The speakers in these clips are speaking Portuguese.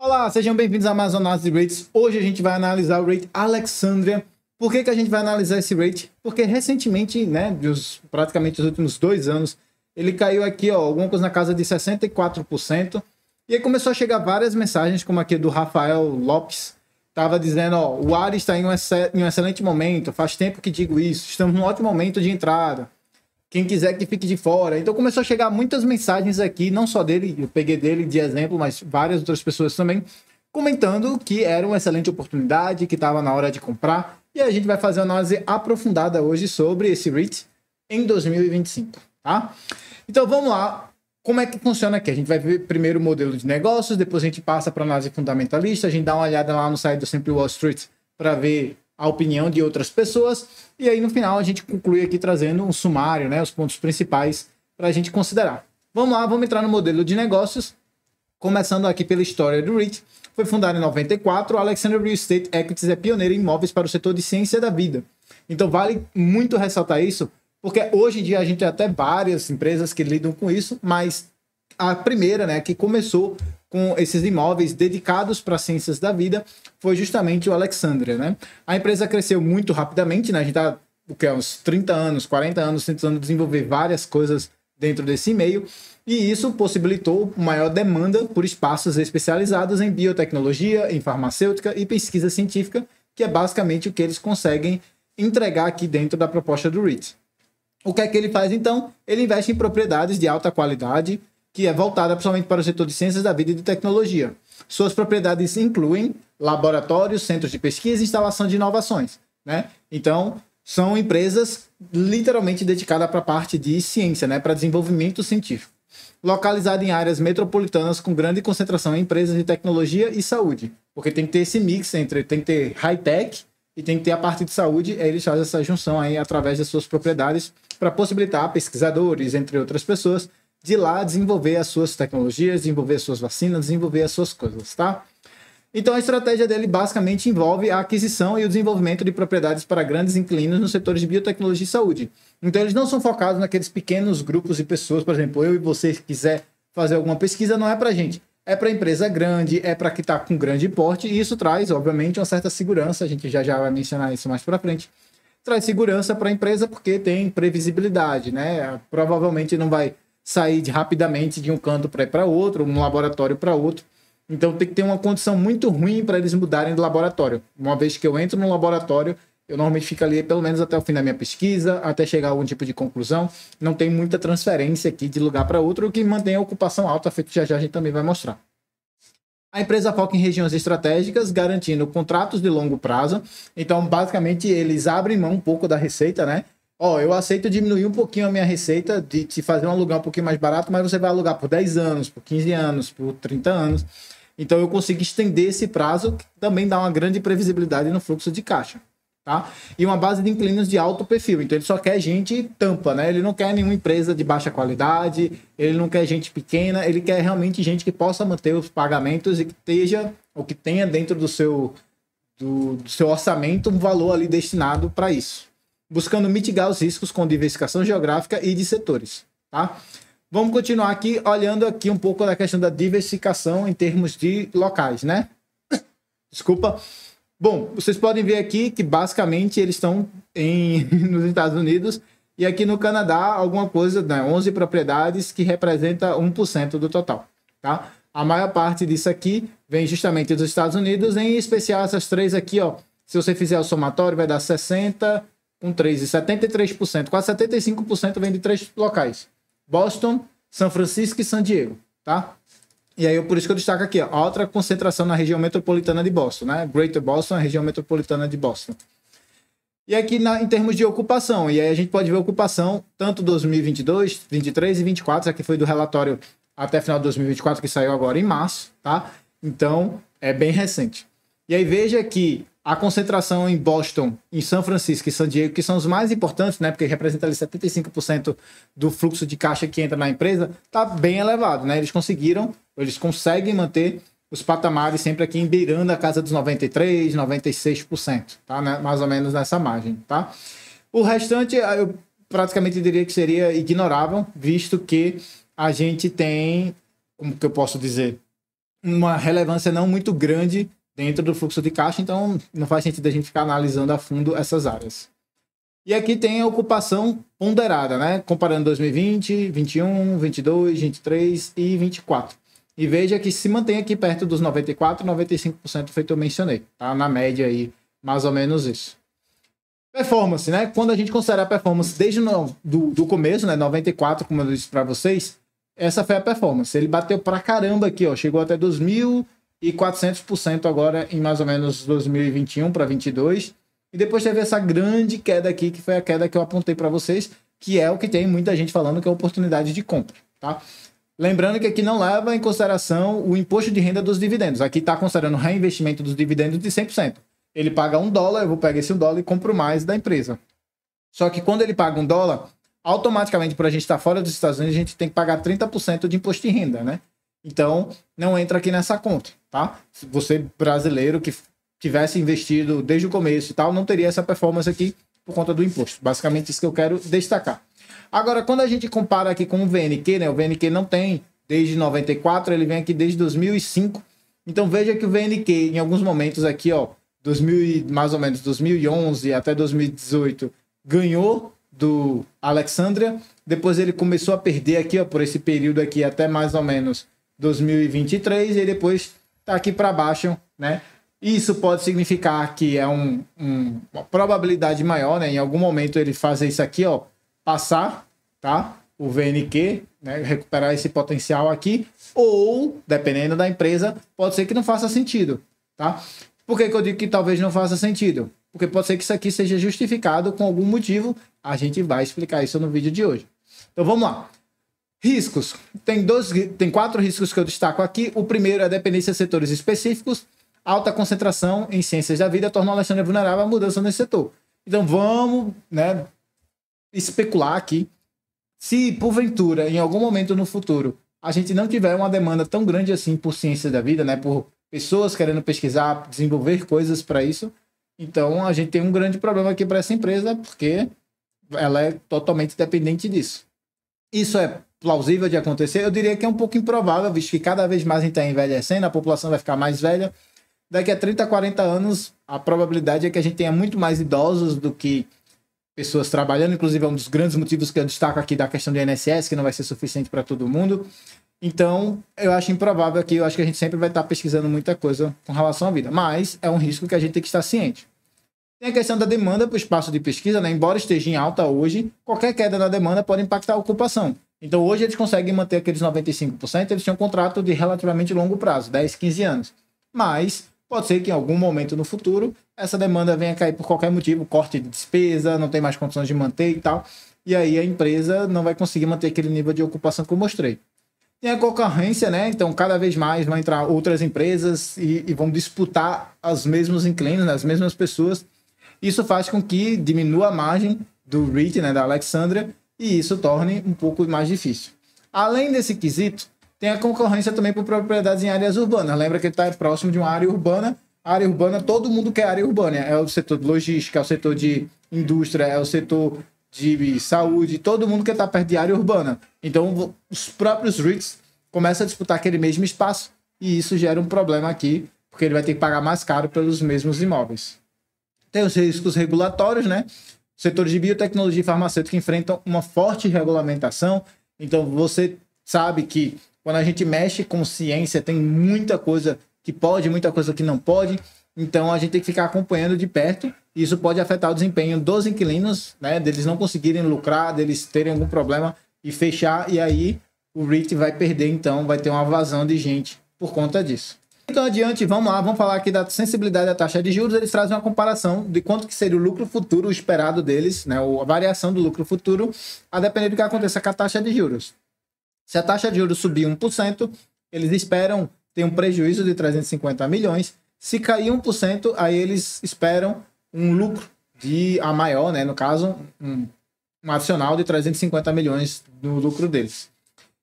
Olá, sejam bem-vindos a mais uma análise de rates. Hoje a gente vai analisar o rate Alexandria. Por que a gente vai analisar esse rate? Porque recentemente, né, praticamente os últimos 2 anos, ele caiu aqui, ó, alguma coisa na casa de 64%. E aí começou a chegar várias mensagens, como aqui do Rafael Lopes, estava dizendo, ó, o Ares está em um excelente momento, faz tempo que digo isso, estamos num ótimo momento de entrada. Quem quiser que fique de fora. Então começou a chegar muitas mensagens aqui, não só dele, eu peguei dele de exemplo, mas várias outras pessoas também, comentando que era uma excelente oportunidade, que estava na hora de comprar. E a gente vai fazer uma análise aprofundada hoje sobre esse REIT em 2025, tá? Então vamos lá. Como é que funciona aqui? A gente vai ver primeiro o modelo de negócios, depois a gente passa para análise fundamentalista, a gente dá uma olhada lá no site do Simple Wall Street para ver a opinião de outras pessoas, e aí no final a gente conclui aqui trazendo um sumário, né, os pontos principais para a gente considerar. Vamos lá, vamos entrar no modelo de negócios, começando aqui pela história do REIT. Foi fundado em 94, o Alexandria Real Estate Equities é pioneiro em imóveis para o setor de ciência da vida. Então vale muito ressaltar isso, porque hoje em dia a gente tem até várias empresas que lidam com isso, mas a primeira, né, que começou com esses imóveis dedicados para ciências da vida foi justamente o Alexandria, né? A empresa cresceu muito rapidamente, né? A gente está uns 30 anos, 40 anos tentando desenvolver várias coisas dentro desse meio, e isso possibilitou maior demanda por espaços especializados em biotecnologia, em farmacêutica e pesquisa científica, que é basicamente o que eles conseguem entregar aqui dentro da proposta do REIT. O que é que ele faz então? Ele investe em propriedades de alta qualidade, que é voltada principalmente para o setor de ciências da vida e de tecnologia. Suas propriedades incluem laboratórios, centros de pesquisa e instalação de inovações, né? Então, são empresas literalmente dedicadas para a parte de ciência, né? Para desenvolvimento científico. Localizada em áreas metropolitanas com grande concentração em empresas de tecnologia e saúde. Porque tem que ter esse mix entre, tem que ter high-tech e tem que ter a parte de saúde, aí eles fazem essa junção aí através das suas propriedades para possibilitar pesquisadores, entre outras pessoas, de lá desenvolver as suas tecnologias, desenvolver as suas vacinas, desenvolver as suas coisas, tá? Então a estratégia dele basicamente envolve a aquisição e o desenvolvimento de propriedades para grandes inquilinos nos setores de biotecnologia e saúde. Então eles não são focados naqueles pequenos grupos de pessoas, por exemplo, eu e você que quiser fazer alguma pesquisa, não é para gente, é para empresa grande, é para que está com grande porte, e isso traz, obviamente, uma certa segurança, a gente já vai mencionar isso mais para frente, traz segurança para a empresa porque tem previsibilidade, né? Provavelmente não vai sair rapidamente de um canto para ir para outro, um laboratório para outro. Então tem que ter uma condição muito ruim para eles mudarem de laboratório. Uma vez que eu entro no laboratório, eu normalmente fico ali pelo menos até o fim da minha pesquisa, até chegar a algum tipo de conclusão. Não tem muita transferência aqui de lugar para outro, o que mantém a ocupação alta, feito já a gente também vai mostrar. A empresa foca em regiões estratégicas, garantindo contratos de longo prazo. Então, basicamente, eles abrem mão um pouco da receita, né? Ó, eu aceito diminuir um pouquinho a minha receita de te fazer um aluguel um pouquinho mais barato, mas você vai alugar por 10 anos, por 15 anos, por 30 anos. Então eu consigo estender esse prazo, que também dá uma grande previsibilidade no fluxo de caixa, tá? E uma base de inquilinos de alto perfil. Então ele só quer gente tampa, né? Ele não quer nenhuma empresa de baixa qualidade, ele não quer gente pequena, ele quer realmente gente que possa manter os pagamentos e que esteja, ou que tenha dentro do seu orçamento um valor ali destinado para isso, buscando mitigar os riscos com diversificação geográfica e de setores, tá? Vamos continuar aqui, olhando aqui um pouco da questão da diversificação em termos de locais, né? Desculpa. Bom, vocês podem ver aqui que basicamente eles estão nos Estados Unidos e aqui no Canadá alguma coisa, né? 11 propriedades que representa 1% do total, tá? A maior parte disso aqui vem justamente dos Estados Unidos, em especial essas três aqui, ó. Se você fizer o somatório vai dar 60 com 3 e 73%, quase 75% vem de 3 locais. Boston, São Francisco e San Diego, tá? E aí, por isso que eu destaco aqui, ó, outra concentração na região metropolitana de Boston, né? Greater Boston, a região metropolitana de Boston. E aqui em termos de ocupação, e aí a gente pode ver a ocupação tanto 2022, 23 e 24, aqui foi do relatório até final de 2024, que saiu agora em março, tá? Então, é bem recente. E aí veja que a concentração em Boston, em São Francisco e San Diego, que são os mais importantes, né, porque representa ali 75% do fluxo de caixa que entra na empresa, está bem elevado, né? Eles conseguem manter os patamares sempre aqui beirando a casa dos 93%, 96%, tá? Né? Mais ou menos nessa margem, tá? O restante, eu praticamente diria que seria ignorável, visto que a gente tem, como que eu posso dizer, uma relevância não muito grande dentro do fluxo de caixa, então não faz sentido a gente ficar analisando a fundo essas áreas. E aqui tem a ocupação ponderada, né? Comparando 2020, 21, 22, 23 e 24. E veja que se mantém aqui perto dos 94, 95% feito eu mencionei, tá? Na média aí, mais ou menos isso. Performance, né? Quando a gente considera a performance desde do começo, né? 94, como eu disse para vocês, essa foi a performance. Ele bateu pra caramba aqui, ó. Chegou até 2.400% agora em mais ou menos 2021 para 22. E depois teve essa grande queda aqui, que foi a queda que eu apontei para vocês, que é o que tem muita gente falando que é oportunidade de compra, tá? Lembrando que aqui não leva em consideração o imposto de renda dos dividendos. Aqui está considerando o reinvestimento dos dividendos de 100%. Ele paga $1, eu vou pegar esse $1 e compro mais da empresa. Só que quando ele paga $1, automaticamente, por a gente estar fora dos Estados Unidos, a gente tem que pagar 30% de imposto de renda, né? Então, não entra aqui nessa conta, tá? Se você, brasileiro, que tivesse investido desde o começo e tal, não teria essa performance aqui por conta do imposto. Basicamente, isso que eu quero destacar. Agora, quando a gente compara aqui com o VNQ, né? O VNQ não tem desde 94, ele vem aqui desde 2005. Então, veja que o VNQ, em alguns momentos aqui, ó, mais ou menos 2011 até 2018, ganhou do Alexandria. Depois ele começou a perder aqui, ó, por esse período aqui até mais ou menos 2023 e depois tá aqui para baixo, né? Isso pode significar que é uma probabilidade maior, né? Em algum momento ele fazer isso aqui, ó, passar, tá? O VNQ, né? Recuperar esse potencial aqui, ou, dependendo da empresa, pode ser que não faça sentido, tá? Por que eu digo que talvez não faça sentido? Porque pode ser que isso aqui seja justificado com algum motivo. A gente vai explicar isso no vídeo de hoje. Então vamos lá. Riscos. Tem 4 riscos que eu destaco aqui. O primeiro é a dependência de setores específicos. Alta concentração em ciências da vida torna a Alexandria vulnerável à mudança nesse setor. Então vamos, né, especular aqui. Se porventura, em algum momento no futuro, a gente não tiver uma demanda tão grande assim por ciências da vida, né, por pessoas querendo pesquisar, desenvolver coisas para isso, então a gente tem um grande problema aqui para essa empresa, porque ela é totalmente dependente disso. Isso é plausível de acontecer? Eu diria que é um pouco improvável, visto que cada vez mais a gente está envelhecendo, a população vai ficar mais velha. Daqui a 30, 40 anos, a probabilidade é que a gente tenha muito mais idosos do que pessoas trabalhando. Inclusive, é um dos grandes motivos que eu destaco aqui da questão do INSS, que não vai ser suficiente para todo mundo. Então, eu acho improvável aqui, eu acho que a gente sempre vai estar pesquisando muita coisa com relação à vida. Mas é um risco que a gente tem que estar ciente. Tem a questão da demanda para o espaço de pesquisa, né? Embora esteja em alta hoje, qualquer queda na demanda pode impactar a ocupação. Então, hoje eles conseguem manter aqueles 95%, eles tinham um contrato de relativamente longo prazo, 10, 15 anos. Mas pode ser que em algum momento no futuro, essa demanda venha a cair por qualquer motivo, corte de despesa, não tem mais condições de manter e tal. E aí a empresa não vai conseguir manter aquele nível de ocupação que eu mostrei. Tem a concorrência, né? Então, cada vez mais vão entrar outras empresas e vão disputar os mesmos inquilinos, né? As mesmas pessoas. Isso faz com que diminua a margem do REIT, né? Da Alexandria, e isso torne um pouco mais difícil. Além desse quesito, tem a concorrência também por propriedades em áreas urbanas. Lembra que ele está próximo de uma área urbana. A área urbana, todo mundo quer área urbana. É o setor de logística, é o setor de indústria, é o setor de saúde, todo mundo quer estar perto de área urbana. Então, os próprios REITs começam a disputar aquele mesmo espaço e isso gera um problema aqui, porque ele vai ter que pagar mais caro pelos mesmos imóveis. Tem os riscos regulatórios, né? Setores de biotecnologia e farmacêutica enfrentam uma forte regulamentação. Então, você sabe que quando a gente mexe com ciência, tem muita coisa que pode, muita coisa que não pode. Então, a gente tem que ficar acompanhando de perto. Isso pode afetar o desempenho dos inquilinos, né? Deles não conseguirem lucrar, deles terem algum problema e fechar. E aí, o REIT vai perder, então, vai ter uma vazão de gente por conta disso. Então, adiante, vamos lá. Vamos falar aqui da sensibilidade da taxa de juros. Eles trazem uma comparação de quanto que seria o lucro futuro esperado deles, né? A variação do lucro futuro, a depender do que aconteça com a taxa de juros. Se a taxa de juros subir 1%, eles esperam ter um prejuízo de 350 milhões. Se cair 1%, aí eles esperam um lucro a maior, né? No caso, um adicional de 350 milhões no lucro deles.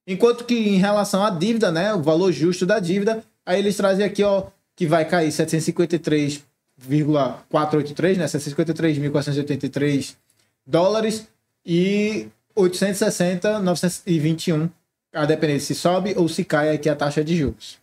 Enquanto que em relação à dívida, né? O valor justo da dívida, aí eles trazem aqui, ó, que vai cair 753,483, né? 753.483 dólares e 860.921, a depender se sobe ou se cai aqui a taxa de juros.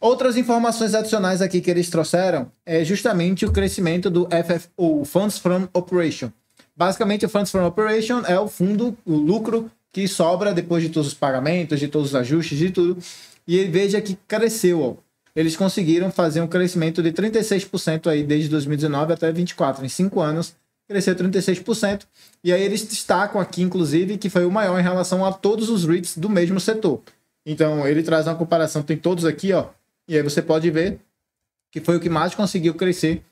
Outras informações adicionais aqui que eles trouxeram é justamente o crescimento do FFO, Funds From Operation. Basicamente, o Funds From Operation é o fundo, o lucro que sobra depois de todos os pagamentos, de todos os ajustes, de tudo. E veja que cresceu, ó. Eles conseguiram fazer um crescimento de 36% aí desde 2019 até 2024. Em 5 anos, cresceu 36%. E aí eles destacam aqui, inclusive, que foi o maior em relação a todos os REITs do mesmo setor. Então, ele traz uma comparação, tem todos aqui, ó. E aí você pode ver que foi o que mais conseguiu crescer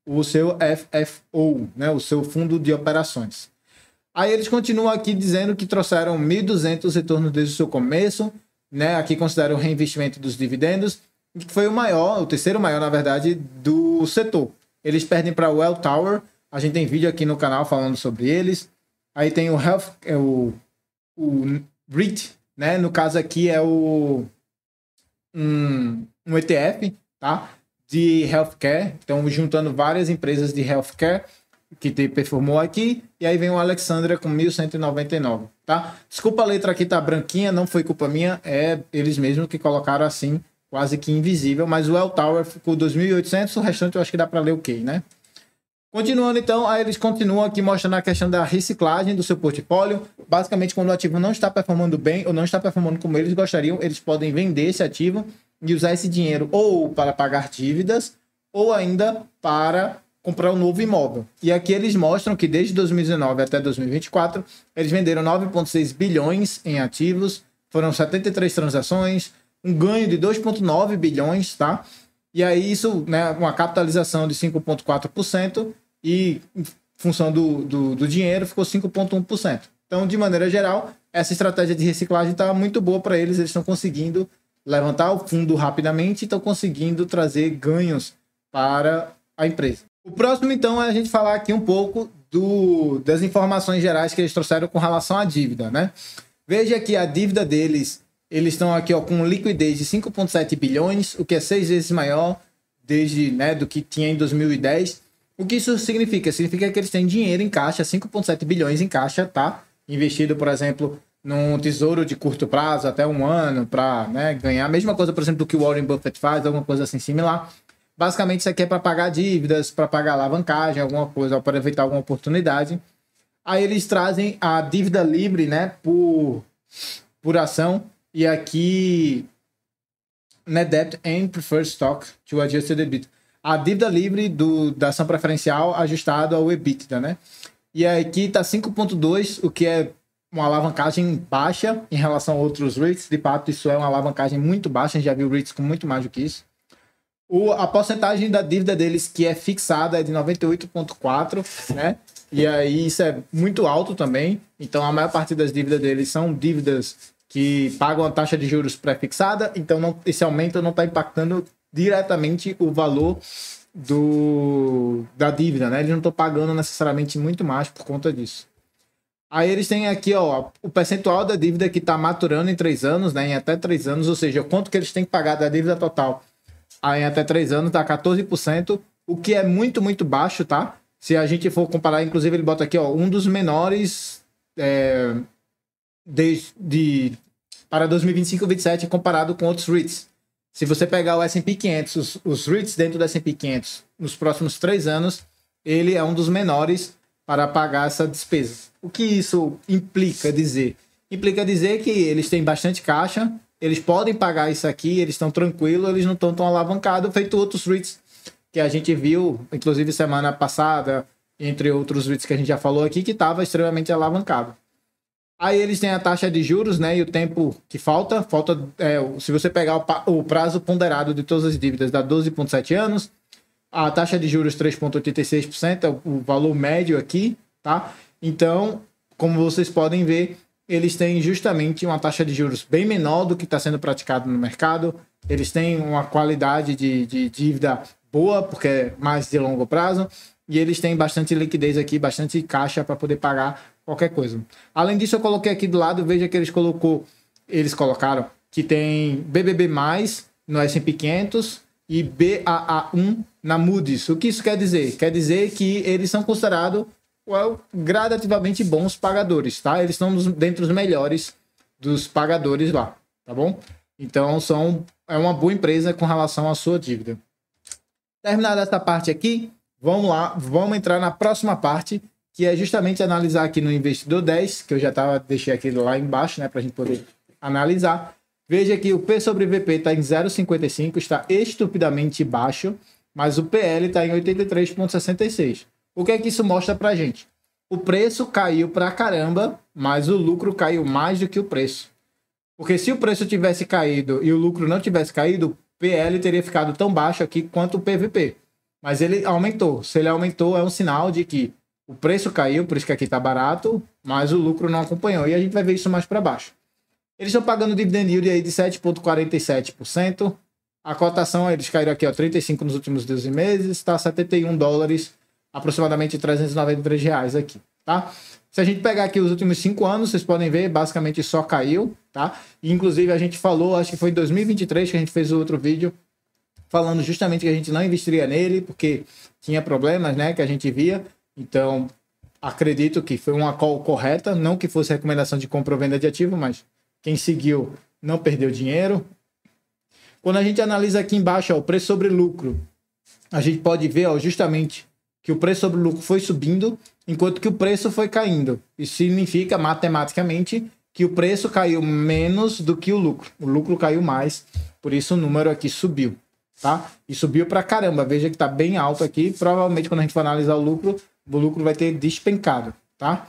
o seu FFO, né, o seu fundo de operações. Aí eles continuam aqui dizendo que trouxeram 1.200 retornos desde o seu começo, né, aqui consideram o reinvestimento dos dividendos, que foi o maior, o terceiro maior, na verdade, do setor. Eles perdem para o Welltower, a gente tem vídeo aqui no canal falando sobre eles. Aí tem o REIT, né, no caso aqui é um ETF, tá? De healthcare, então juntando várias empresas de healthcare que performou aqui, e aí vem o Alexandria com 1.199, tá? Desculpa a letra aqui tá branquinha, não foi culpa minha, é eles mesmos que colocaram assim, quase que invisível, mas o Welltower ficou 2.800, o restante eu acho que dá para ler ok, né? Continuando então, aí eles continuam aqui mostrando a questão da reciclagem do seu portfólio. Basicamente, quando o ativo não está performando bem ou não está performando como eles gostariam, eles podem vender esse ativo e usar esse dinheiro ou para pagar dívidas ou ainda para comprar um novo imóvel. E aqui eles mostram que desde 2019 até 2024, eles venderam 9,6 bilhões em ativos, foram 73 transações, um ganho de 2,9 bilhões, tá? E aí isso, né, uma capitalização de 5,4% e em função do dinheiro ficou 5,1%. Então, de maneira geral, essa estratégia de reciclagem está muito boa para eles, eles estão conseguindo levantar o fundo rapidamente e estão conseguindo trazer ganhos para a empresa. O próximo, então, é a gente falar aqui um pouco das informações gerais que eles trouxeram com relação à dívida, né? Veja que a dívida deles, eles estão aqui ó, com liquidez de 5,7 bilhões, o que é 6 vezes maior desde, né, do que tinha em 2010. O que isso significa? Significa que eles têm dinheiro em caixa, 5,7 bilhões em caixa, tá? Investido, por exemplo, num tesouro de curto prazo, até um ano, para, né, ganhar a mesma coisa, por exemplo, do que o Warren Buffett faz, alguma coisa assim similar. Basicamente, isso aqui é para pagar dívidas, para pagar alavancagem, alguma coisa, para evitar alguma oportunidade. Aí eles trazem a dívida livre, né, por ação. E aqui, net debt and preferred stock to adjusted EBITDA. A dívida livre da ação preferencial ajustado ao EBITDA, né? E aqui está 5,2, o que é uma alavancagem baixa em relação a outros REITs. De fato, isso é uma alavancagem muito baixa. A gente já viu REITs com muito mais do que isso. A porcentagem da dívida deles que é fixada é de 98,4%, né? E aí isso é muito alto também. Então, a maior parte das dívidas deles são dívidas que pagam a taxa de juros pré-fixada, então esse aumento não está impactando diretamente o valor da dívida, né? Eles não estão pagando necessariamente muito mais por conta disso. Aí eles têm aqui ó, o percentual da dívida que está maturando em 3 anos, né? Em até 3 anos, ou seja, quanto que eles têm que pagar da dívida total aí em até 3 anos, está 14%, o que é muito, muito baixo, tá? Se a gente for comparar, inclusive ele bota aqui ó, um dos menores para 2025 e 2027 comparado com outros REITs. Se você pegar o S&P 500, os REITs dentro do S&P 500, nos próximos 3 anos, ele é um dos menores para pagar essa despesa. O que isso implica dizer? Implica dizer que eles têm bastante caixa, eles podem pagar isso aqui, eles estão tranquilos, eles não estão tão alavancados, feito outros REITs que a gente viu, inclusive semana passada, entre outros REITs que a gente já falou aqui, que estava extremamente alavancado. Aí eles têm a taxa de juros, né? E o tempo que falta se você pegar o prazo ponderado de todas as dívidas, dá 12,7 anos. A taxa de juros 3,86% é o valor médio aqui, tá? Então, como vocês podem ver, eles têm justamente uma taxa de juros bem menor do que está sendo praticado no mercado. Eles têm uma qualidade de dívida boa, porque é mais de longo prazo. E eles têm bastante liquidez aqui, bastante caixa para poder pagar qualquer coisa. Além disso, eu coloquei aqui do lado, veja que eles colocaram que tem BBB+, no S&P 500 e Baa1 na Moody's. O que isso quer dizer? Quer dizer que eles são considerados gradativamente bons pagadores, tá? Eles estão dentre os melhores dos pagadores lá, tá bom? Então, é uma boa empresa com relação à sua dívida. Terminada essa parte aqui, vamos lá, vamos entrar na próxima parte, que é justamente analisar aqui no Investidor 10, que eu já deixei aqui lá embaixo, né, para a gente poder analisar. Veja que o P sobre VP está em 0,55, está estupidamente baixo, mas o PL está em 83,66. O que é que isso mostra para a gente? O preço caiu pra caramba, mas o lucro caiu mais do que o preço. Porque se o preço tivesse caído e o lucro não tivesse caído, o PL teria ficado tão baixo aqui quanto o PVP. Mas ele aumentou. Se ele aumentou, é um sinal de que o preço caiu, por isso que aqui está barato, mas o lucro não acompanhou. E a gente vai ver isso mais para baixo. Eles estão pagando dividend yield aí de 7,47%. A cotação, eles caíram aqui, ó, 35 nos últimos 12 meses, está 71 dólares, aproximadamente 393 reais aqui, tá? Se a gente pegar aqui os últimos 5 anos, vocês podem ver, basicamente só caiu, tá? E, inclusive, a gente falou, acho que foi em 2023 que a gente fez o outro vídeo, falando justamente que a gente não investiria nele, porque tinha problemas, né, que a gente via. Então, acredito que foi uma call correta, não que fosse recomendação de compra ou venda de ativo, mas quem seguiu não perdeu dinheiro. Quando a gente analisa aqui embaixo, ó, o preço sobre lucro, a gente pode ver, ó, justamente que o preço sobre lucro foi subindo, enquanto que o preço foi caindo. Isso significa, matematicamente, que o preço caiu menos do que o lucro. O lucro caiu mais, por isso o número aqui subiu, tá? E subiu pra caramba. Veja que tá bem alto aqui. Provavelmente, quando a gente for analisar o lucro vai ter despencado, tá?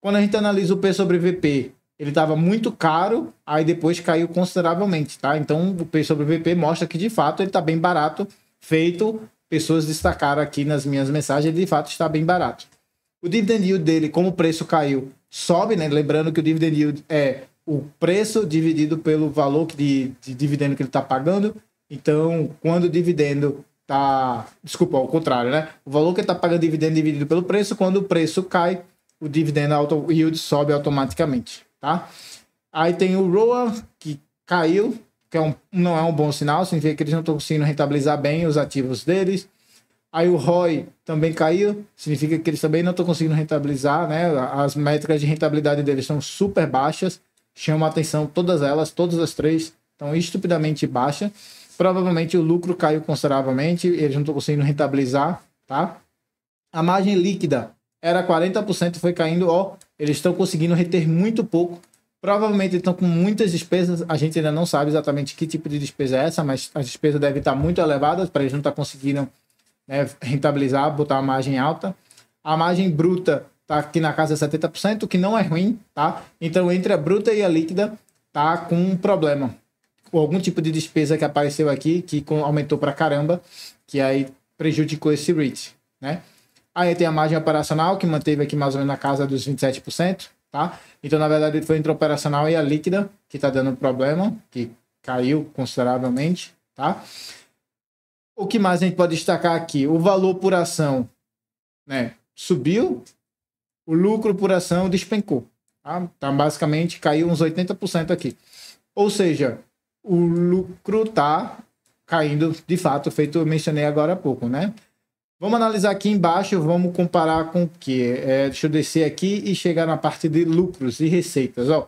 Quando a gente analisa o P sobre VP, ele estava muito caro, aí depois caiu consideravelmente, tá? Então, o P sobre VP mostra que, de fato, ele está bem barato, feito. Pessoas destacaram aqui nas minhas mensagens, ele de fato está bem barato. O dividend yield dele, como o preço caiu, sobe, né? Lembrando que o dividend yield é o preço dividido pelo valor de dividendo que ele está pagando. Então, quando o dividendo tá... Desculpa, ao contrário, né? O valor que ele está pagando dividendo dividido pelo preço, quando o preço cai, o dividend yield sobe automaticamente, tá? Aí tem o ROA, que caiu, que não é um bom sinal, significa que eles não estão conseguindo rentabilizar bem os ativos deles. Aí o ROI também caiu, significa que eles também não estão conseguindo rentabilizar, né? As métricas de rentabilidade deles são super baixas, chamam a atenção todas elas, todas as três estão estupidamente baixas. Provavelmente o lucro caiu consideravelmente, eles não estão conseguindo rentabilizar, tá? A margem líquida era 40%, foi caindo, ó, eles estão conseguindo reter muito pouco. Provavelmente estão com muitas despesas, a gente ainda não sabe exatamente que tipo de despesa é essa, mas as despesas devem estar muito elevadas para eles não estar conseguindo, né, rentabilizar, botar uma margem alta. A margem bruta está aqui na casa de 70%, que não é ruim, tá? Então, entre a bruta e a líquida, tá com um problema. Com algum tipo de despesa que apareceu aqui, que aumentou para caramba, que aí prejudicou esse REIT, né? Aí tem a margem operacional, que manteve aqui mais ou menos na casa dos 27%, tá? Então, na verdade, foi entre a operacional e a líquida que está dando problema, que caiu consideravelmente, tá? O que mais a gente pode destacar aqui? O valor por ação, né, subiu, o lucro por ação despencou, tá? Então, basicamente, caiu uns 80% aqui. Ou seja, o lucro está caindo, de fato, feito eu mencionei agora há pouco, né? Vamos analisar aqui embaixo, vamos comparar com o que? Deixa eu descer aqui e chegar na parte de lucros e receitas. Ó,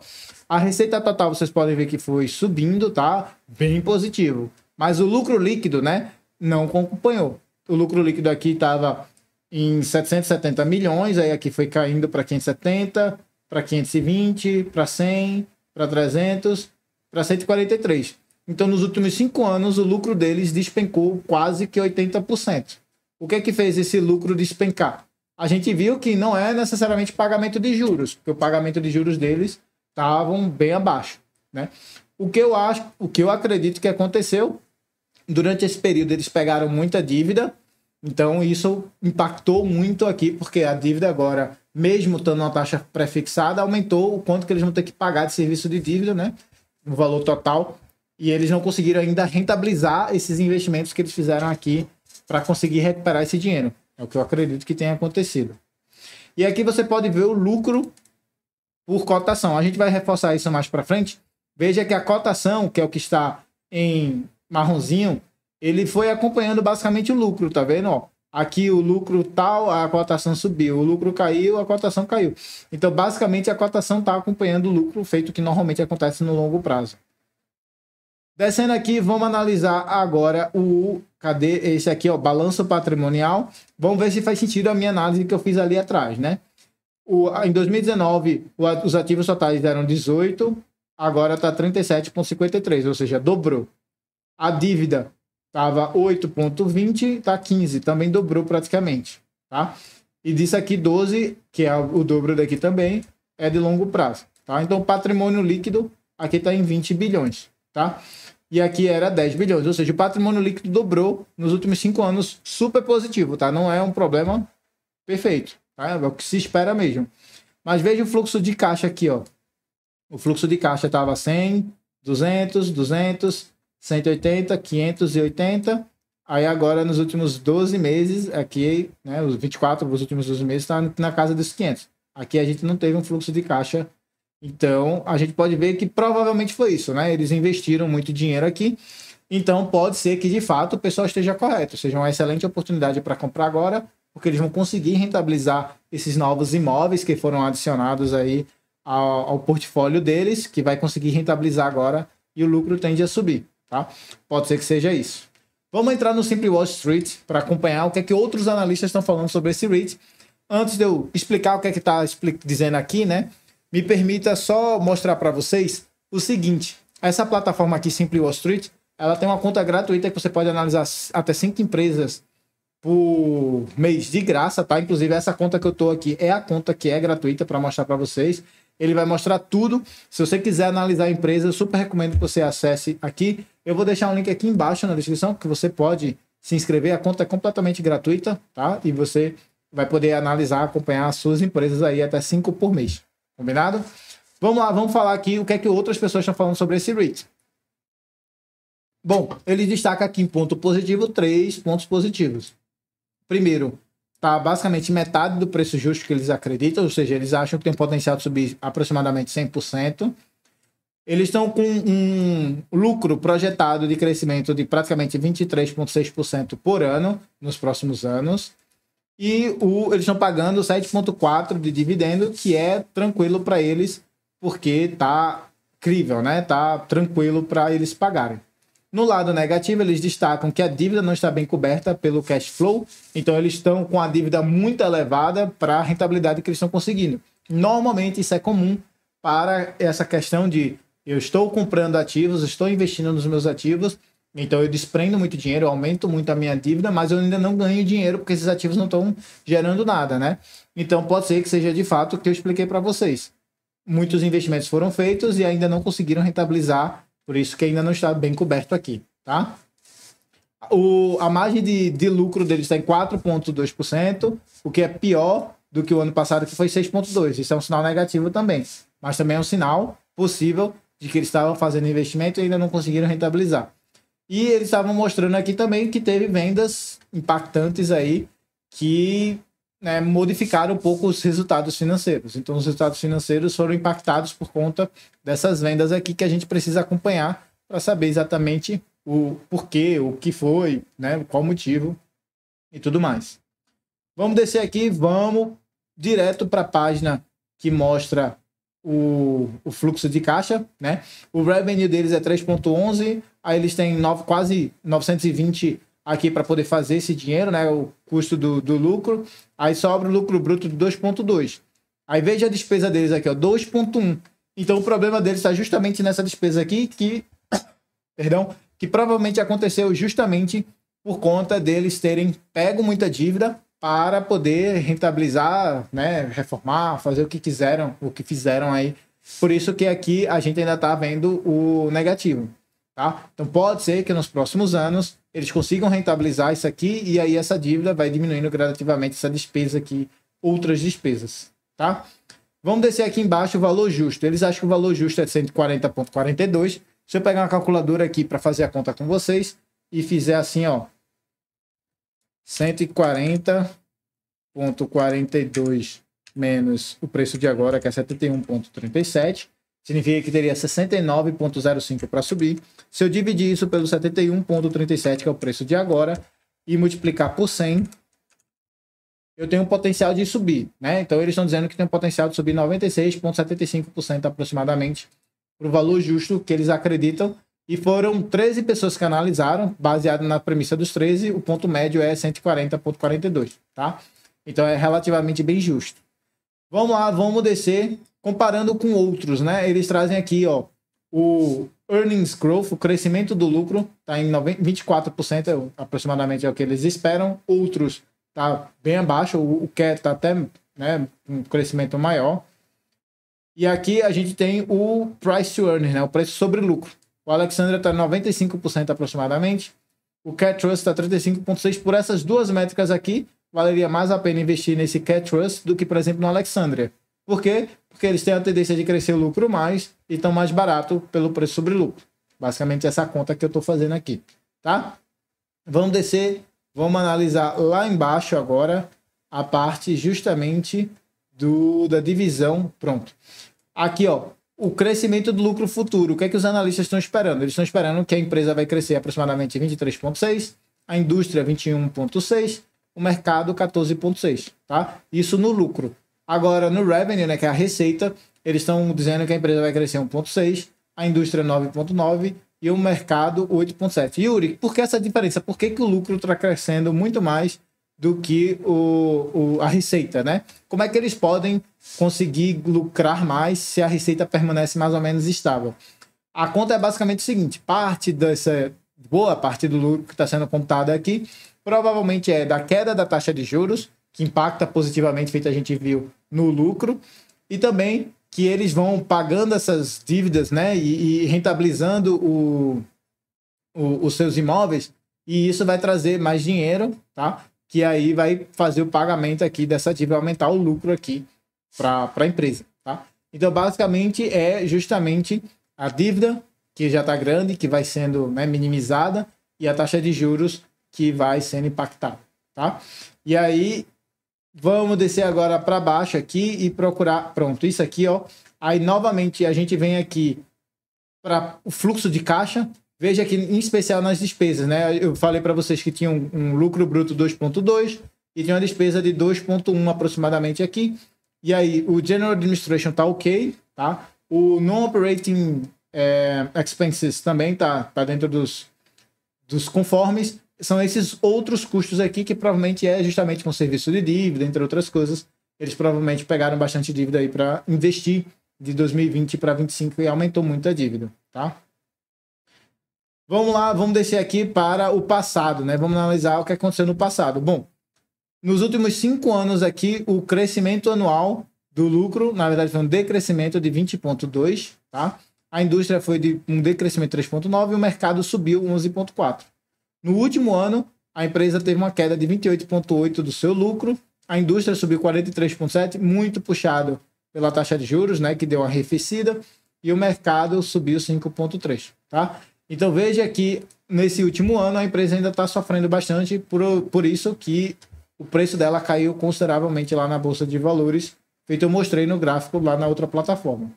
a receita total vocês podem ver que foi subindo, tá? Bem positivo. Mas o lucro líquido, né, não acompanhou. O lucro líquido aqui estava em 770 milhões, aí aqui foi caindo para 570, para 520, para 100, para 300, para 143. Então, nos últimos 5 anos, o lucro deles despencou quase que 80%. O que é que fez esse lucro despencar? A gente viu que não é necessariamente pagamento de juros, porque o pagamento de juros deles estavam bem abaixo, né? O que eu acredito que aconteceu, durante esse período eles pegaram muita dívida, então isso impactou muito aqui, porque a dívida agora, mesmo estando uma taxa pré-fixada, aumentou o quanto que eles vão ter que pagar de serviço de dívida, né? O valor total, e eles não conseguiram ainda rentabilizar esses investimentos que eles fizeram aqui para conseguir recuperar esse dinheiro. É o que eu acredito que tenha acontecido. E aqui você pode ver o lucro por cotação. A gente vai reforçar isso mais para frente. Veja que a cotação, que é o que está em marronzinho, ele foi acompanhando basicamente o lucro, tá vendo? Ó, aqui o lucro tal, a cotação subiu. O lucro caiu, a cotação caiu. Então, basicamente, a cotação está acompanhando o lucro, feito que normalmente acontece no longo prazo. Descendo aqui, vamos analisar agora cadê esse aqui, ó, balanço patrimonial. Vamos ver se faz sentido a minha análise que eu fiz ali atrás, né? Em 2019, os ativos totais eram 18, agora está 37,53, ou seja, dobrou. A dívida estava 8,20, está 15, também dobrou praticamente, tá? E disso aqui 12, que é o dobro daqui também, é de longo prazo, tá? Então, o patrimônio líquido aqui está em 20 bilhões, tá? E aqui era 10 bilhões, ou seja, o patrimônio líquido dobrou nos últimos 5 anos, super positivo, tá? Não é um problema perfeito, tá? É o que se espera mesmo. Mas veja o fluxo de caixa aqui, ó. O fluxo de caixa estava 100, 200, 200, 180, 580. Aí agora, nos últimos 12 meses, aqui, né, os 24 dos últimos 12 meses, está na casa dos 500. Aqui a gente não teve um fluxo de caixa. Então, a gente pode ver que provavelmente foi isso, né? Eles investiram muito dinheiro aqui. Então, pode ser que, de fato, o pessoal esteja correto. Seja uma excelente oportunidade para comprar agora, porque eles vão conseguir rentabilizar esses novos imóveis que foram adicionados aí ao portfólio deles, que vai conseguir rentabilizar agora e o lucro tende a subir, tá? Pode ser que seja isso. Vamos entrar no Simple Wall Street para acompanhar o que é que outros analistas estão falando sobre esse REIT. Antes de eu explicar o que é que está dizendo aqui, né? Me permita só mostrar para vocês o seguinte. Essa plataforma aqui, Simple Wall Street, ela tem uma conta gratuita que você pode analisar até 5 empresas por mês de graça, tá? Inclusive, essa conta que eu tô aqui é a conta que é gratuita para mostrar para vocês. Ele vai mostrar tudo. Se você quiser analisar a empresa, eu super recomendo que você acesse aqui. Eu vou deixar um link aqui embaixo na descrição que você pode se inscrever. A conta é completamente gratuita, tá? E você vai poder analisar, acompanhar as suas empresas aí até 5 por mês. Combinado? Vamos lá, vamos falar aqui o que é que outras pessoas estão falando sobre esse REIT. Bom, ele destaca aqui em ponto positivo 3 pontos positivos. Primeiro, está basicamente metade do preço justo que eles acreditam, ou seja, eles acham que tem potencial de subir aproximadamente 100%. Eles estão com um lucro projetado de crescimento de praticamente 23,6% por ano nos próximos anos. E eles estão pagando 7,4% de dividendo, que é tranquilo para eles, porque tá crível, né? Tá tranquilo para eles pagarem. No lado negativo, eles destacam que a dívida não está bem coberta pelo cash flow, então eles estão com a dívida muito elevada para a rentabilidade que eles estão conseguindo. Normalmente isso é comum para essa questão de eu estou comprando ativos, estou investindo nos meus ativos, então eu desprendo muito dinheiro, eu aumento muito a minha dívida, mas eu ainda não ganho dinheiro porque esses ativos não estão gerando nada, né? Então pode ser que seja de fato o que eu expliquei para vocês. Muitos investimentos foram feitos e ainda não conseguiram rentabilizar, por isso que ainda não está bem coberto aqui, tá? A margem de lucro deles está em 4,2%, o que é pior do que o ano passado, que foi 6,2%. Isso é um sinal negativo também, mas também é um sinal possível de que eles estavam fazendo investimento e ainda não conseguiram rentabilizar. E eles estavam mostrando aqui também que teve vendas impactantes aí que, né, modificaram um pouco os resultados financeiros. Então, os resultados financeiros foram impactados por conta dessas vendas aqui que a gente precisa acompanhar para saber exatamente o porquê, o que foi, né, qual motivo e tudo mais. Vamos descer aqui, vamos direto para a página que mostra o fluxo de caixa, né? O revenue deles é 3,11, aí eles têm quase 920 aqui para poder fazer esse dinheiro, né? O custo do lucro, aí sobra o lucro bruto de 2,2. Aí veja a despesa deles aqui, ó, 2,1. Então o problema deles está justamente nessa despesa aqui que provavelmente aconteceu justamente por conta deles terem pego muita dívida para poder rentabilizar, né, reformar, fazer o que quiseram, o que fizeram aí. Por isso que aqui a gente ainda está vendo o negativo, tá? Então pode ser que nos próximos anos eles consigam rentabilizar isso aqui e aí essa dívida vai diminuindo gradativamente essa despesa aqui, outras despesas, tá? Vamos descer aqui embaixo o valor justo. Eles acham que o valor justo é 140,42. Se eu pegar uma calculadora aqui para fazer a conta com vocês e fizer assim, ó, 140,42 menos o preço de agora, que é 71,37, significa que teria 69,05 para subir. Se eu dividir isso pelo 71,37, que é o preço de agora, e multiplicar por 100, eu tenho um potencial de subir, né? Então eles estão dizendo que tem um potencial de subir 96,75% aproximadamente para o valor justo que eles acreditam E foram 13 pessoas que analisaram, baseado na premissa dos 13, o ponto médio é 140,42, tá? Então é relativamente bem justo. Vamos lá, vamos descer, comparando com outros, né? Eles trazem aqui, ó, o earnings growth, o crescimento do lucro, tá em 24%, aproximadamente é o que eles esperam. Outros tá bem abaixo, o CAT tá até, né, um crescimento maior. E aqui a gente tem o price to earnings, né, o preço sobre lucro. O Alexandria está 95% aproximadamente. O Cat Trust está 35,6%. Por essas duas métricas aqui, valeria mais a pena investir nesse Cat Trust do que, por exemplo, no Alexandria. Por quê? Porque eles têm a tendência de crescer o lucro mais e estão mais barato pelo preço sobre lucro. Basicamente essa conta que eu estou fazendo aqui, tá? Vamos descer, vamos analisar lá embaixo agora a parte justamente da divisão. Pronto. Aqui, ó, o crescimento do lucro futuro. O que é que os analistas estão esperando? Eles estão esperando que a empresa vai crescer aproximadamente 23,6%, a indústria 21,6%, o mercado 14,6%, tá? Isso no lucro. Agora, no revenue, né, que é a receita, eles estão dizendo que a empresa vai crescer 1,6%, a indústria 9,9% e o mercado 8,7%. Yuri, por que essa diferença? Por que o lucro está crescendo muito mais do que a receita, né? Como é que eles podem conseguir lucrar mais se a receita permanece mais ou menos estável? A conta é basicamente o seguinte: boa parte do lucro que está sendo computado aqui provavelmente é da queda da taxa de juros, que impacta positivamente, feito a gente viu, no lucro, e também que eles vão pagando essas dívidas, né, e rentabilizando os seus imóveis, e isso vai trazer mais dinheiro, tá? Que aí vai fazer o pagamento aqui dessa dívida, aumentar o lucro aqui para a empresa, tá? Então, basicamente, é justamente a dívida, que já está grande, que vai sendo, né, minimizada, e a taxa de juros que vai sendo impactada, tá? E aí, vamos descer agora para baixo aqui e procurar, pronto, isso aqui, ó. Aí, novamente, a gente vem aqui para o fluxo de caixa. Veja aqui, em especial nas despesas, né? Eu falei para vocês que tinha um lucro bruto 2,2 e tinha uma despesa de 2,1 aproximadamente aqui. E aí, o General Administration tá ok, tá? O Non-Operating Expenses também tá dentro dos conformes. São esses outros custos aqui que provavelmente é justamente com serviço de dívida, entre outras coisas. Eles provavelmente pegaram bastante dívida aí para investir de 2020 para 2025 e aumentou muito a dívida, tá? Vamos lá, vamos descer aqui para o passado, né? Vamos analisar o que aconteceu no passado. Bom, nos últimos 5 anos aqui, o crescimento anual do lucro, na verdade, foi um decrescimento de 20,2, tá? A indústria foi de um decrescimento de 3,9 e o mercado subiu 11,4. No último ano, a empresa teve uma queda de 28,8 do seu lucro, a indústria subiu 43,7, muito puxado pela taxa de juros, né, que deu uma arrefecida, e o mercado subiu 5,3, tá? Então veja que nesse último ano a empresa ainda está sofrendo bastante, por isso que o preço dela caiu consideravelmente lá na Bolsa de Valores, feito eu mostrei no gráfico lá na outra plataforma.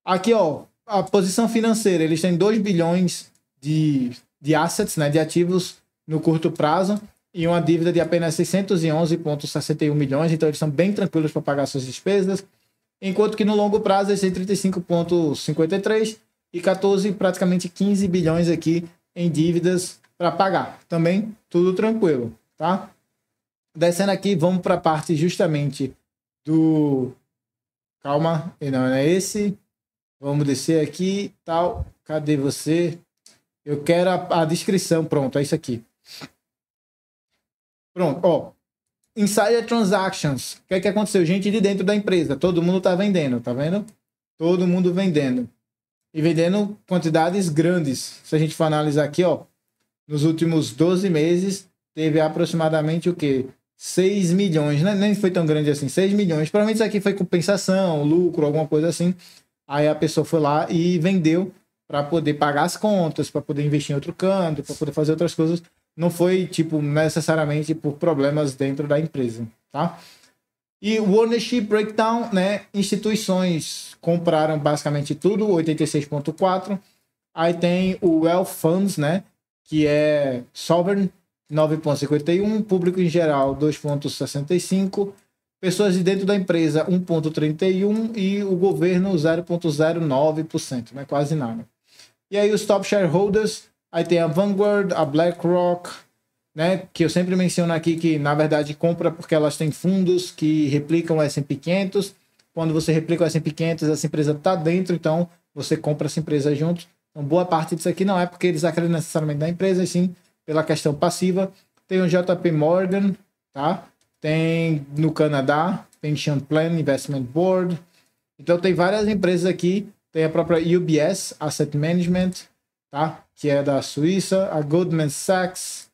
Aqui, ó, a posição financeira, eles têm 2 bilhões de assets, né, de ativos no curto prazo, e uma dívida de apenas 611,61 milhões, então eles são bem tranquilos para pagar suas despesas, enquanto que no longo prazo eles têm 35,53 e 14, praticamente 15 bilhões aqui em dívidas para pagar. Também tudo tranquilo, tá? Descendo aqui, vamos para a parte justamente do... Calma, não é esse. Vamos descer aqui, tal. Cadê você? Eu quero a descrição. Pronto, é isso aqui. Pronto, ó. Insider Transactions. O que é que aconteceu? Gente de dentro da empresa. Todo mundo tá vendendo, tá vendo? Todo mundo vendendo. E vendendo quantidades grandes. Se a gente for analisar aqui, ó, nos últimos 12 meses, teve aproximadamente o quê? 6 milhões, né? Nem foi tão grande assim, 6 milhões. Provavelmente isso aqui foi compensação, lucro, alguma coisa assim. Aí a pessoa foi lá e vendeu para poder pagar as contas, para poder investir em outro canto, para poder fazer outras coisas. Não foi, tipo, necessariamente por problemas dentro da empresa, tá? E o ownership breakdown, né? Instituições compraram basicamente tudo, 86,4. Aí tem o Wealth Funds, né? Que é Sovereign, 9,51. Público em geral, 2,65. Pessoas de dentro da empresa, 1,31. E o governo, 0,09%, né? Quase nada. E aí os top shareholders, aí tem a Vanguard, a BlackRock, né, que eu sempre menciono aqui que, na verdade, compra porque elas têm fundos que replicam o S&P 500. Quando você replica o S&P 500, essa empresa está dentro, então você compra essa empresa junto. Então, boa parte disso aqui não é porque eles acreditam necessariamente na empresa, e sim pela questão passiva. Tem o JP Morgan, tá? Tem no Canadá, Pension Plan Investment Board. Então, tem várias empresas aqui. Tem a própria UBS Asset Management, tá? Que é da Suíça, a Goldman Sachs.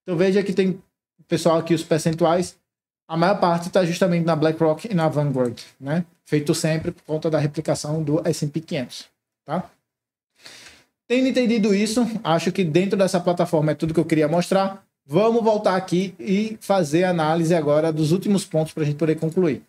Então veja que tem pessoal aqui, os percentuais, a maior parte está justamente na BlackRock e na Vanguard, né? Feito sempre por conta da replicação do S&P 500, tá? Tendo entendido isso, acho que dentro dessa plataforma é tudo que eu queria mostrar. Vamos voltar aqui e fazer a análise agora dos últimos pontos para a gente poder concluir.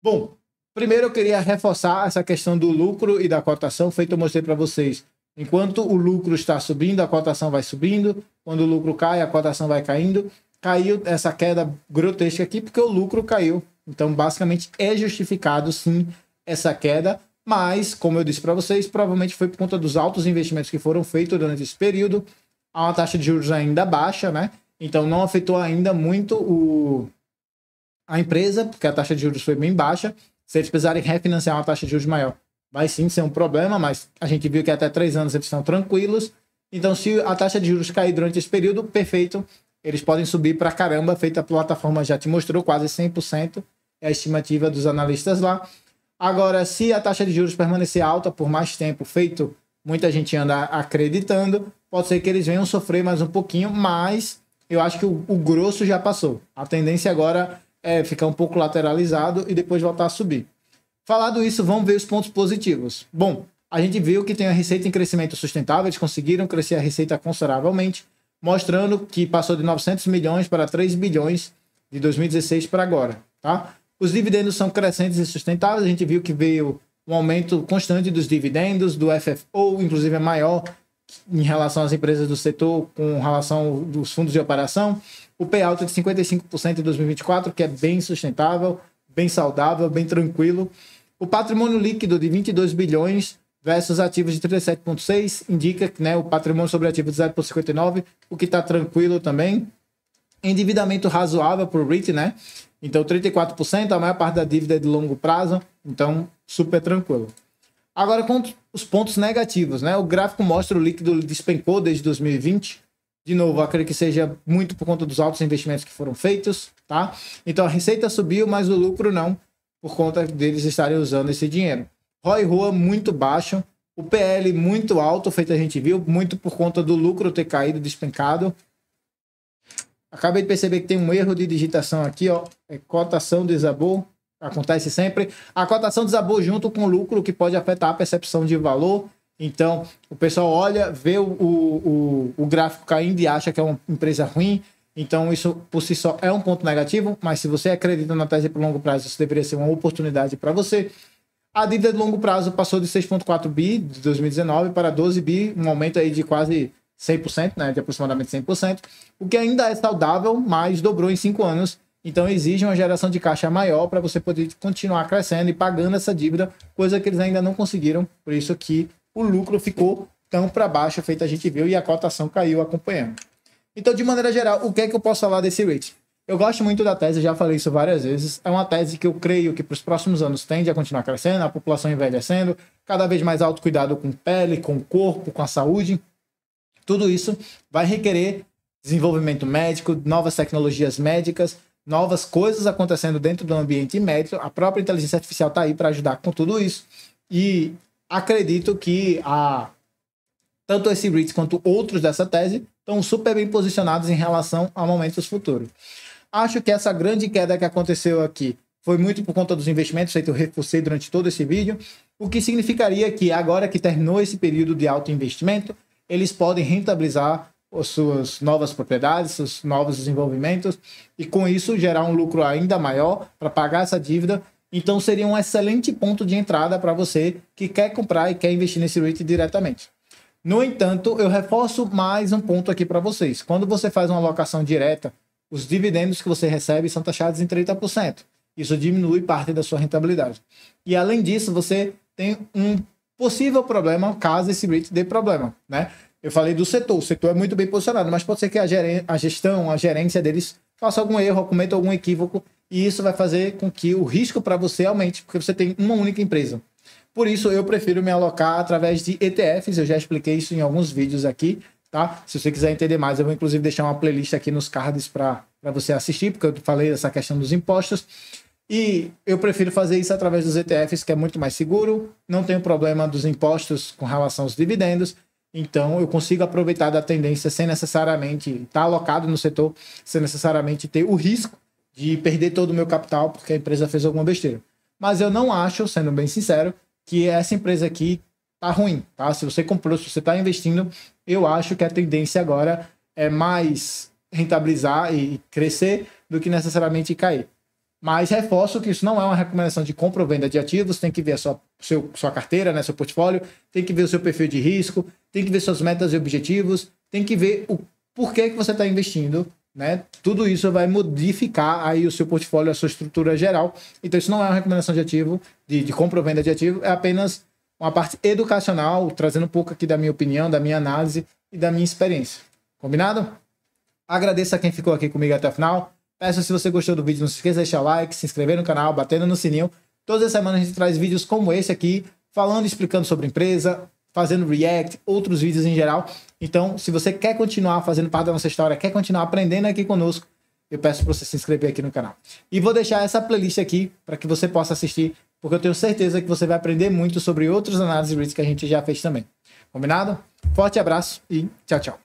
Bom, primeiro eu queria reforçar essa questão do lucro e da cotação, feito eu mostrei para vocês. Enquanto o lucro está subindo, a cotação vai subindo. Quando o lucro cai, a cotação vai caindo. Caiu essa queda grotesca aqui porque o lucro caiu. Então, basicamente, é justificado, sim, essa queda. Mas, como eu disse para vocês, provavelmente foi por conta dos altos investimentos que foram feitos durante esse período. Há uma taxa de juros ainda baixa, né? Então, não afetou ainda muito a empresa, porque a taxa de juros foi bem baixa. Se eles precisarem refinanciar uma taxa de juros maior, vai sim ser um problema, mas a gente viu que até 3 anos eles estão tranquilos. Então, se a taxa de juros cair durante esse período, perfeito, eles podem subir para caramba, feita a plataforma já te mostrou, quase 100% é a estimativa dos analistas lá. Agora, se a taxa de juros permanecer alta por mais tempo, feito muita gente anda acreditando, pode ser que eles venham sofrer mais um pouquinho, mas eu acho que o grosso já passou. A tendência agora é ficar um pouco lateralizado e depois voltar a subir. Falado isso, vamos ver os pontos positivos. Bom, a gente viu que tem a receita em crescimento sustentável, eles conseguiram crescer a receita consideravelmente, mostrando que passou de 900 milhões para 3 bilhões de 2016 para agora, tá? Os dividendos são crescentes e sustentáveis, a gente viu que veio um aumento constante dos dividendos, do FFO, inclusive é maior em relação às empresas do setor, com relação dos fundos de operação. O payout é de 55% em 2024, que é bem sustentável, bem saudável, bem tranquilo. O patrimônio líquido de 22 bilhões versus ativos de 37,6 indica que, né, o patrimônio sobre ativos de 0,59, o que está tranquilo também. Endividamento razoável para o REIT, né? Então, 34%, a maior parte da dívida é de longo prazo, então super tranquilo. Agora, com os pontos negativos, né? O gráfico mostra o líquido despencou desde 2020. De novo, acredito que seja muito por conta dos altos investimentos que foram feitos, tá? Então, a receita subiu, mas o lucro não, por conta deles estarem usando esse dinheiro. ROI/ROA muito baixo, o PL muito alto, feito a gente viu, muito por conta do lucro ter caído, despencado. Acabei de perceber que tem um erro de digitação aqui, ó. Cotação desabou, acontece sempre. A cotação desabou junto com o lucro, que pode afetar a percepção de valor. Então, o pessoal olha, vê o gráfico caindo e acha que é uma empresa ruim. Então, isso por si só é um ponto negativo, mas se você acredita na tese por longo prazo, isso deveria ser uma oportunidade para você. A dívida de longo prazo passou de 6,4 bi de 2019 para 12 bi, um aumento aí de quase 100%, né, de aproximadamente 100%, o que ainda é saudável, mas dobrou em 5 anos. Então, exige uma geração de caixa maior para você poder continuar crescendo e pagando essa dívida, coisa que eles ainda não conseguiram. Por isso que o lucro ficou tão para baixo, feito a gente viu, e a cotação caiu acompanhando. Então, de maneira geral, o que é que eu posso falar desse REIT? Eu gosto muito da tese, já falei isso várias vezes. É uma tese que eu creio que para os próximos anos tende a continuar crescendo, a população envelhecendo, cada vez mais autocuidado com pele, com o corpo, com a saúde. Tudo isso vai requerer desenvolvimento médico, novas tecnologias médicas, novas coisas acontecendo dentro do ambiente médico. A própria inteligência artificial está aí para ajudar com tudo isso. E acredito que tanto esse REIT quanto outros dessa tese estão super bem posicionados em relação a momentos futuros. Acho que essa grande queda que aconteceu aqui foi muito por conta dos investimentos feitos, eu reforcei durante todo esse vídeo, o que significaria que agora que terminou esse período de alto investimento, eles podem rentabilizar as suas novas propriedades, seus novos desenvolvimentos, e com isso gerar um lucro ainda maior para pagar essa dívida. Então seria um excelente ponto de entrada para você que quer comprar e quer investir nesse REIT diretamente. No entanto, eu reforço mais um ponto aqui para vocês. Quando você faz uma alocação direta, os dividendos que você recebe são taxados em 30%. Isso diminui parte da sua rentabilidade. E além disso, você tem um possível problema caso esse REIT dê problema, né? Eu falei do setor, o setor é muito bem posicionado, mas pode ser que a gestão, a gerência deles faça algum erro, cometa algum equívoco, e isso vai fazer com que o risco para você aumente, porque você tem uma única empresa. Por isso, eu prefiro me alocar através de ETFs, eu já expliquei isso em alguns vídeos aqui, tá? Se você quiser entender mais, eu vou inclusive deixar uma playlist aqui nos cards para você assistir, porque eu falei dessa questão dos impostos. E eu prefiro fazer isso através dos ETFs, que é muito mais seguro, não tem o problema dos impostos com relação aos dividendos, então eu consigo aproveitar da tendência sem necessariamente estar alocado no setor, sem necessariamente ter o risco de perder todo o meu capital porque a empresa fez alguma besteira. Mas eu não acho, sendo bem sincero, que essa empresa aqui tá ruim, tá? Se você comprou, se você está investindo, eu acho que a tendência agora é mais rentabilizar e crescer do que necessariamente cair. Mas reforço que isso não é uma recomendação de compra ou venda de ativos, tem que ver a sua carteira, né, seu portfólio, tem que ver o seu perfil de risco, tem que ver suas metas e objetivos, tem que ver o porquê que você está investindo, né? Tudo isso vai modificar aí o seu portfólio, a sua estrutura geral. Então isso não é uma recomendação de ativo, de compra ou venda de ativo, é apenas uma parte educacional, trazendo um pouco aqui da minha opinião, da minha análise e da minha experiência. Combinado? Agradeço a quem ficou aqui comigo até o final. Peço, se você gostou do vídeo, não se esqueça de deixar o like, se inscrever no canal, batendo no sininho. Todas as semanas a gente traz vídeos como esse aqui, falando e explicando sobre empresa, fazendo react, outros vídeos em geral. Então, se você quer continuar fazendo parte da nossa história, quer continuar aprendendo aqui conosco, eu peço para você se inscrever aqui no canal. E vou deixar essa playlist aqui para que você possa assistir, porque eu tenho certeza que você vai aprender muito sobre outras análises de risco que a gente já fez também. Combinado? Forte abraço e tchau, tchau.